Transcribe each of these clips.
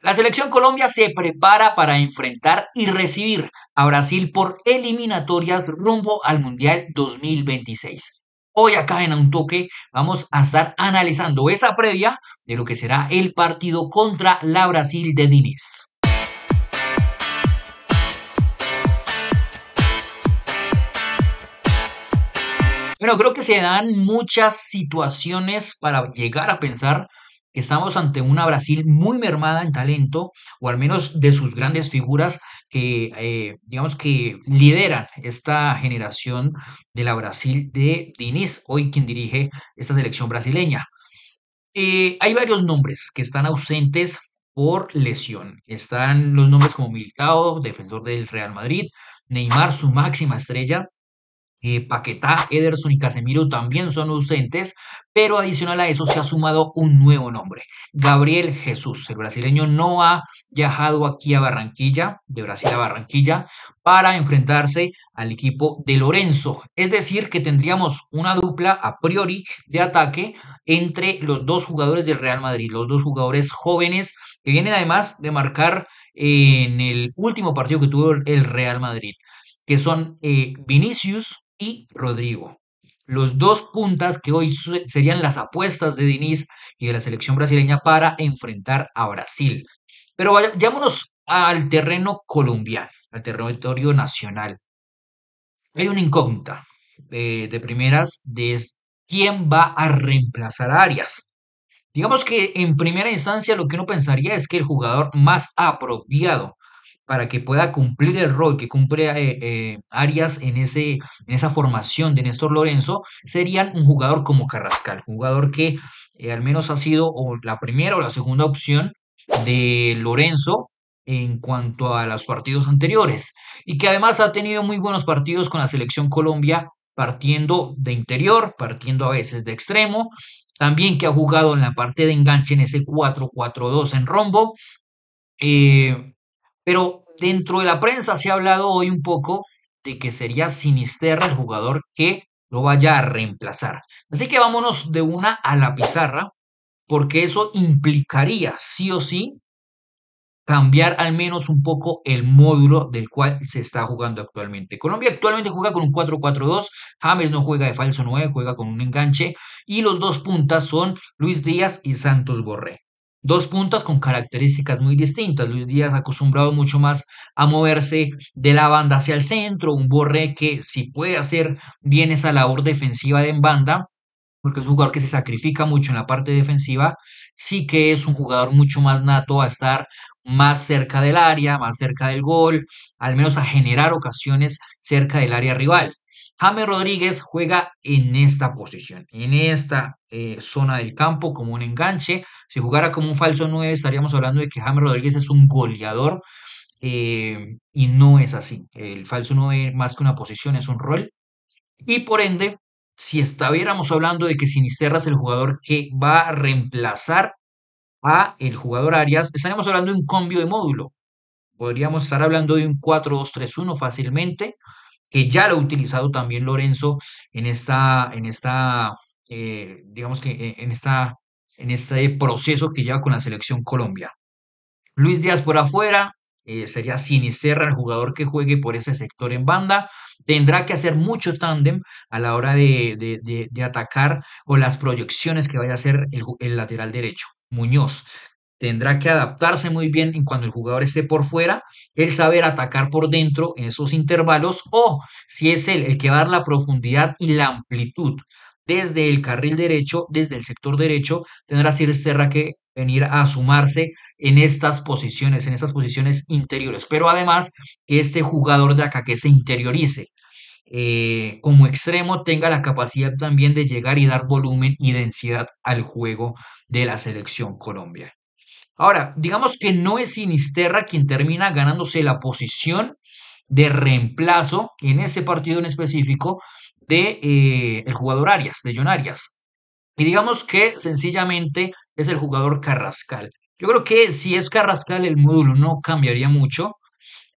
La selección Colombia se prepara para enfrentar y recibir a Brasil por eliminatorias rumbo al Mundial 2026. Hoy acá en A Un Toque vamos a estar analizando esa previa de lo que será el partido contra la Brasil de Diniz. Bueno, creo que se dan muchas situaciones para llegar a pensar que estamos ante una Brasil muy mermada en talento, o al menos de sus grandes figuras que, digamos que lideran esta generación de la Brasil de Diniz, hoy quien dirige esta selección brasileña. Hay varios nombres que están ausentes por lesión. Están los nombres como Militao, defensor del Real Madrid, Neymar, su máxima estrella, Paquetá, Ederson y Casemiro también son ausentes, pero adicional a eso se ha sumado un nuevo nombre, Gabriel Jesús. El brasileño no ha viajado aquí a Barranquilla, de Brasil a Barranquilla, para enfrentarse al equipo de Lorenzo. Es decir, que tendríamos una dupla a priori de ataque entre los dos jugadores del Real Madrid, los dos jugadores jóvenes que vienen además de marcar en el último partido que tuvo el Real Madrid, que son Vinicius y Rodrigo. Los dos puntas que hoy serían las apuestas de Diniz y de la selección brasileña para enfrentar a Brasil. Pero vayámonos al terreno colombiano, al territorio nacional. Hay una incógnita de primeras de quién va a reemplazar a Arias. Digamos que en primera instancia lo que uno pensaría es que el jugador más apropiado para que pueda cumplir el rol que cumple Arias en esa formación de Néstor Lorenzo serían un jugador como Carrascal, un jugador que al menos ha sido o la primera o la segunda opción de Lorenzo en cuanto a los partidos anteriores y que además ha tenido muy buenos partidos con la selección Colombia partiendo de interior, partiendo a veces de extremo, también que ha jugado en la parte de enganche en ese 4-4-2 en rombo. eh, pero dentro de la prensa se ha hablado hoy un poco de que sería Sinisterra el jugador que lo vaya a reemplazar. Así que vámonos de una a la pizarra, porque eso implicaría sí o sí cambiar al menos un poco el módulo del cual se está jugando actualmente. Colombia actualmente juega con un 4-4-2, James no juega de falso 9, juega con un enganche y los dos puntas son Luis Díaz y Santos Borré. Dos puntas con características muy distintas. Luis Díaz acostumbrado mucho más a moverse de la banda hacia el centro, un Borré que si puede hacer bien esa labor defensiva en banda, porque es un jugador que se sacrifica mucho en la parte defensiva, sí que es un jugador mucho más nato a estar más cerca del área, más cerca del gol, al menos a generar ocasiones cerca del área rival. James Rodríguez juega en esta posición, en esta zona del campo como un enganche. Si jugara como un falso 9 estaríamos hablando de que James Rodríguez es un goleador y no es así. El falso 9 más que una posición es un rol y por ende, si estuviéramos hablando de que Sinisterra es el jugador que va a reemplazar a el jugador Arias, estaríamos hablando de un cambio de módulo. Podríamos estar hablando de un 4-2-3-1 fácilmente, que ya lo ha utilizado también Lorenzo digamos que en este proceso que lleva con la selección Colombia. Luis Díaz por afuera, sería Sinisterra el jugador que juegue por ese sector en banda. Tendrá que hacer mucho tándem a la hora de atacar o las proyecciones que vaya a hacer el lateral derecho. Muñoz tendrá que adaptarse muy bien en cuando el jugador esté por fuera, el saber atacar por dentro en esos intervalos o si es él el que va a dar la profundidad y la amplitud desde el carril derecho, desde el sector derecho, tendrá Sinisterra que venir a sumarse en estas posiciones interiores. Pero además, este jugador de acá que se interiorice como extremo tenga la capacidad también de llegar y dar volumen y densidad al juego de la selección Colombia. Ahora, digamos que no es Sinisterra quien termina ganándose la posición de reemplazo en ese partido en específico de el jugador Arias, de John Arias. Y digamos que sencillamente es el jugador Carrascal. Yo creo que si es Carrascal el módulo no cambiaría mucho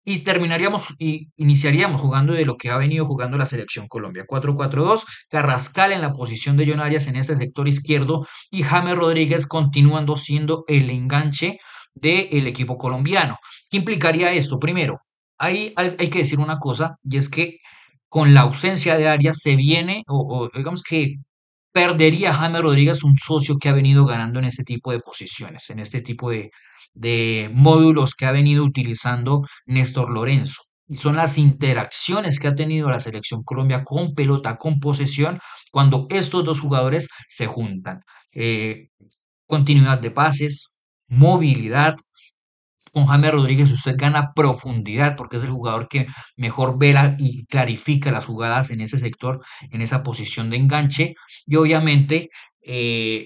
y terminaríamos y iniciaríamos jugando de lo que ha venido jugando la selección Colombia. 4-4-2, Carrascal en la posición de John Arias en ese sector izquierdo y James Rodríguez continuando siendo el enganche del equipo colombiano. ¿Qué implicaría esto? Primero, hay que decir una cosa, y es que con la ausencia de Arias se viene, o digamos que perdería James Rodríguez un socio que ha venido ganando en este tipo de posiciones, en este tipo de módulos que ha venido utilizando Néstor Lorenzo. Y son las interacciones que ha tenido la selección Colombia con pelota, con posesión, cuando estos dos jugadores se juntan. Eh, Continuidad de pases, movilidad, con James Rodríguez usted gana profundidad porque es el jugador que mejor vela y clarifica las jugadas en ese sector, en esa posición de enganche y obviamente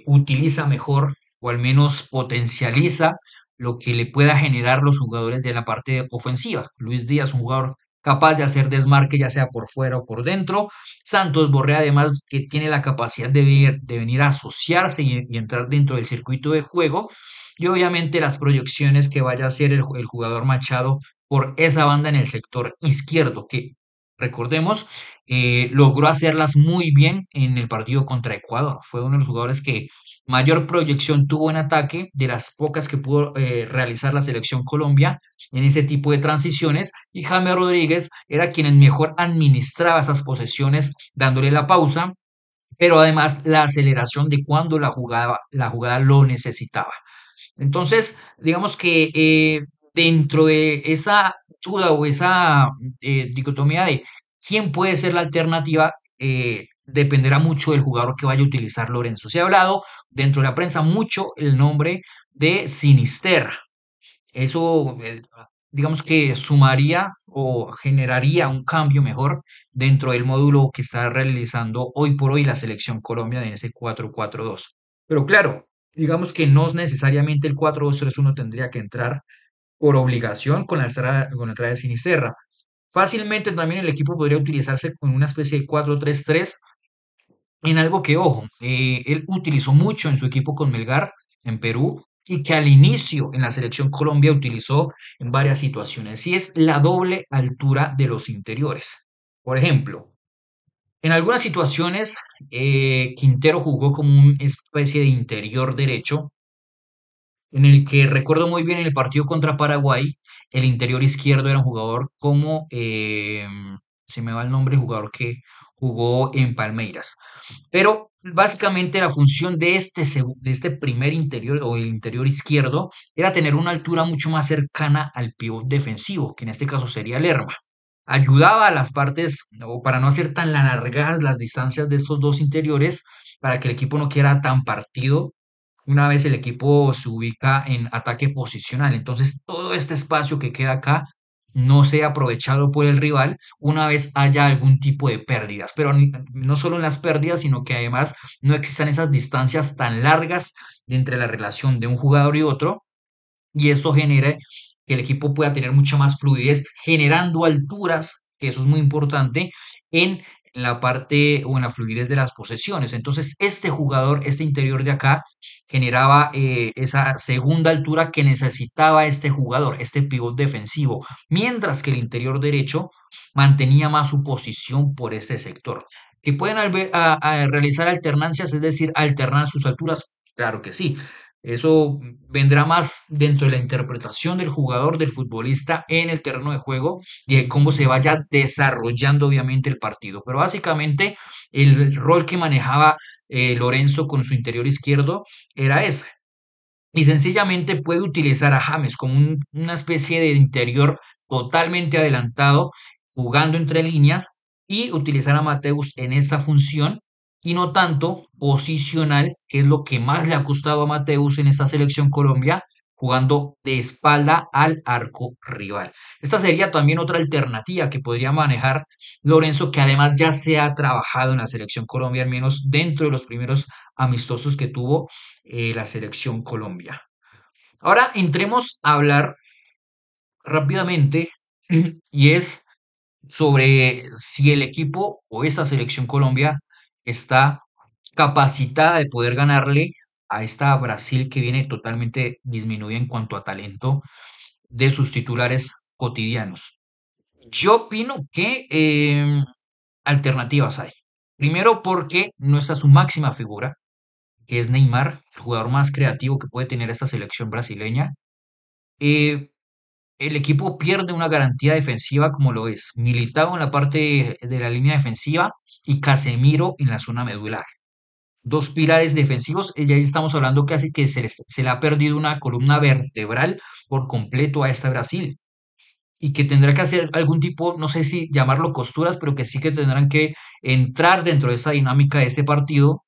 utiliza mejor o al menos potencializa lo que le pueda generar los jugadores de la parte ofensiva. Luis Díaz, un jugador capaz de hacer desmarque ya sea por fuera o por dentro. Santos Borré además que tiene la capacidad de venir a asociarse y entrar dentro del circuito de juego y obviamente las proyecciones que vaya a hacer el jugador Machado por esa banda en el sector izquierdo, que recordemos, logró hacerlas muy bien en el partido contra Ecuador. Fue uno de los jugadores que mayor proyección tuvo en ataque, de las pocas que pudo realizar la selección Colombia en ese tipo de transiciones, y James Rodríguez era quien mejor administraba esas posesiones, dándole la pausa, pero además la aceleración de cuando la jugada lo necesitaba. Entonces, digamos que dentro de esa duda o esa dicotomía de quién puede ser la alternativa, dependerá mucho del jugador que vaya a utilizar Lorenzo. Se ha hablado dentro de la prensa mucho el nombre de Sinisterra. Eso, digamos que sumaría o generaría un cambio mejor dentro del módulo que está realizando hoy por hoy la selección Colombia en ese 4-4-2. Pero claro, digamos que no necesariamente el 4-2-3-1 tendría que entrar por obligación con la entrada de Sinisterra. Fácilmente también el equipo podría utilizarse con una especie de 4-3-3 en algo que, ojo, él utilizó mucho en su equipo con Melgar en Perú y que al inicio en la selección Colombia utilizó en varias situaciones, y es la doble altura de los interiores. Por ejemplo, en algunas situaciones Quintero jugó como una especie de interior derecho, en el que recuerdo muy bien en el partido contra Paraguay, el interior izquierdo era un jugador como, se me va el nombre, jugador que jugó en Palmeiras. Pero básicamente la función de de este primer interior o el interior izquierdo era tener una altura mucho más cercana al pívot defensivo, que en este caso sería Lerma. Ayudaba a las partes, o para no hacer tan largas las distancias de estos dos interiores, para que el equipo no quede tan partido una vez el equipo se ubica en ataque posicional. Entonces, todo este espacio que queda acá no sea aprovechado por el rival una vez haya algún tipo de pérdidas. Pero no solo en las pérdidas, sino que además no existan esas distancias tan largas entre la relación de un jugador y otro, y esto genera que el equipo pueda tener mucha más fluidez, generando alturas, que eso es muy importante, en la parte o en la fluidez de las posesiones. Entonces, este jugador, este interior de acá, generaba esa segunda altura que necesitaba este jugador, este pivot defensivo, mientras que el interior derecho mantenía más su posición por ese sector. ¿Que pueden a realizar alternancias, es decir, alternar sus alturas? Claro que sí. Eso vendrá más dentro de la interpretación del jugador, del futbolista en el terreno de juego y de cómo se vaya desarrollando obviamente el partido. Pero básicamente el rol que manejaba Lorenzo con su interior izquierdo era ese. Y sencillamente puede utilizar a James como una especie de interior totalmente adelantado, jugando entre líneas, y utilizar a Mateus en esa función y no tanto posicional, que es lo que más le ha costado a Mateus en esta selección Colombia, jugando de espalda al arco rival. Esta sería también otra alternativa que podría manejar Lorenzo, que además ya se ha trabajado en la selección Colombia, al menos dentro de los primeros amistosos que tuvo la selección Colombia. Ahora entremos a hablar rápidamente y es sobre si el equipo o esa selección Colombia está capacitada de poder ganarle a esta Brasil que viene totalmente disminuida en cuanto a talento de sus titulares cotidianos. Yo opino que alternativas hay. Primero porque no está su máxima figura, que es Neymar, el jugador más creativo que puede tener esta selección brasileña. eh, el equipo pierde una garantía defensiva como lo es Militao en la parte de la línea defensiva y Casemiro en la zona medular. Dos pilares defensivos, ya estamos hablando casi que se le ha perdido una columna vertebral por completo a esta Brasil y que tendrá que hacer algún tipo, no sé si llamarlo costuras, pero que sí que tendrán que entrar dentro de esa dinámica de este partido.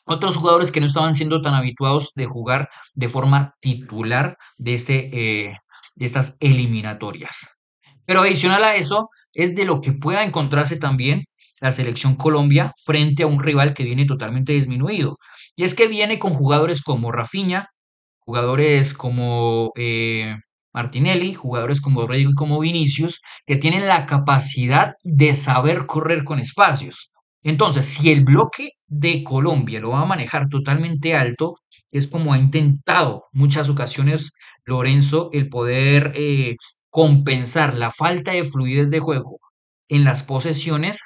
Otros jugadores que no estaban siendo tan habituados de jugar de forma titular de estas eliminatorias. Pero adicional a eso, es de lo que pueda encontrarse también la selección Colombia frente a un rival que viene totalmente disminuido. Y es que viene con jugadores como Rafinha, jugadores como Martinelli, jugadores como Rodrigo y como Vinicius, que tienen la capacidad de saber correr con espacios. Entonces, si el bloque de Colombia lo va a manejar totalmente alto, es como ha intentado muchas ocasiones Lorenzo el poder compensar la falta de fluidez de juego en las posesiones,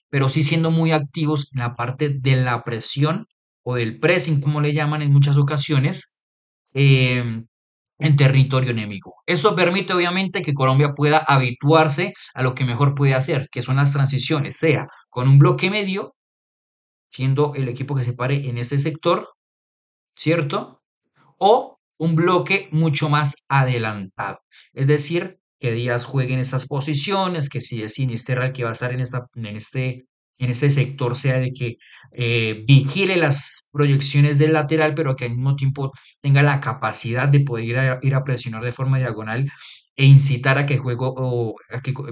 pero sí siendo muy activos en la parte de la presión o del pressing, como le llaman en muchas ocasiones, em, en territorio enemigo. Eso permite obviamente que Colombia pueda habituarse a lo que mejor puede hacer, que son las transiciones, sea con un bloque medio, siendo el equipo que se pare en ese sector, ¿cierto? O un bloque mucho más adelantado. Es decir, que Díaz juegue en esas posiciones, que si es Sinisterra el que va a estar en este sector, sea de que vigile las proyecciones del lateral, pero que al mismo tiempo tenga la capacidad de poder ir a presionar de forma diagonal e incitar a que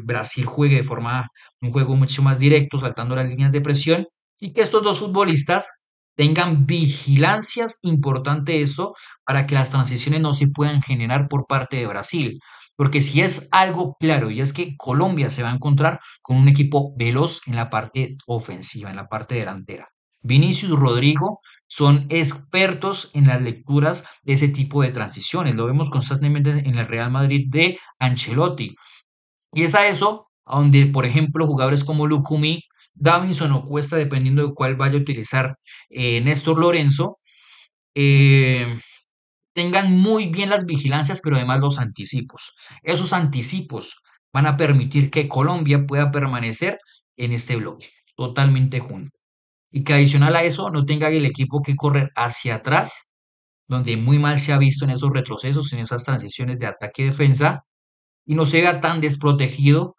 Brasil juegue de forma, un juego mucho más directo, saltando las líneas de presión, y que estos dos futbolistas tengan vigilancias, importante esto, para que las transiciones no se puedan generar por parte de Brasil. Porque si es algo claro, y es que Colombia se va a encontrar con un equipo veloz en la parte ofensiva, en la parte delantera. Vinicius y Rodrigo son expertos en las lecturas de ese tipo de transiciones. Lo vemos constantemente en el Real Madrid de Ancelotti. Y es a eso a donde, por ejemplo, jugadores como Lucumí, Davinson o Cuesta, dependiendo de cuál vaya a utilizar Néstor Lorenzo, eh, tengan muy bien las vigilancias, pero además los anticipos. Esos anticipos van a permitir que Colombia pueda permanecer en este bloque, totalmente junto. Y que adicional a eso no tenga el equipo que correr hacia atrás, donde muy mal se ha visto en esos retrocesos, en esas transiciones de ataque y defensa, y no se vea tan desprotegido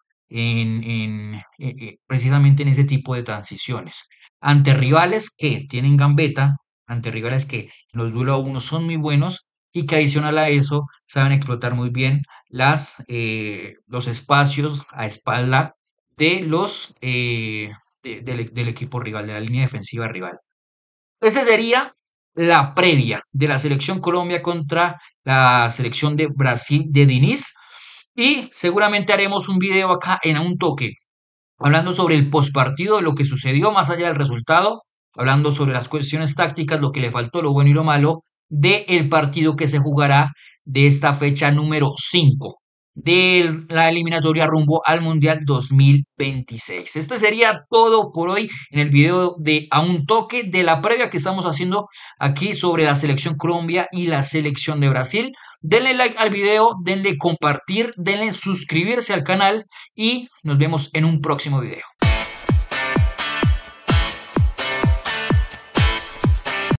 precisamente en ese tipo de transiciones. Ante rivales que tienen gambeta, ante rivales que en los duelos a uno son muy buenos y que adicional a eso saben explotar muy bien los espacios a espalda de del equipo rival, de la línea defensiva rival. Esa sería la previa de la selección Colombia contra la selección de Brasil de Diniz. Y seguramente haremos un video acá en un toque, hablando sobre el postpartido, de lo que sucedió más allá del resultado, hablando sobre las cuestiones tácticas, lo que le faltó, lo bueno y lo malo, del partido que se jugará de esta fecha número 5 de la eliminatoria rumbo al Mundial 2026. Esto sería todo por hoy en el video de A un toque de la previa que estamos haciendo aquí sobre la selección Colombia y la selección de Brasil. Denle like al video, denle compartir, denle suscribirse al canal y nos vemos en un próximo video.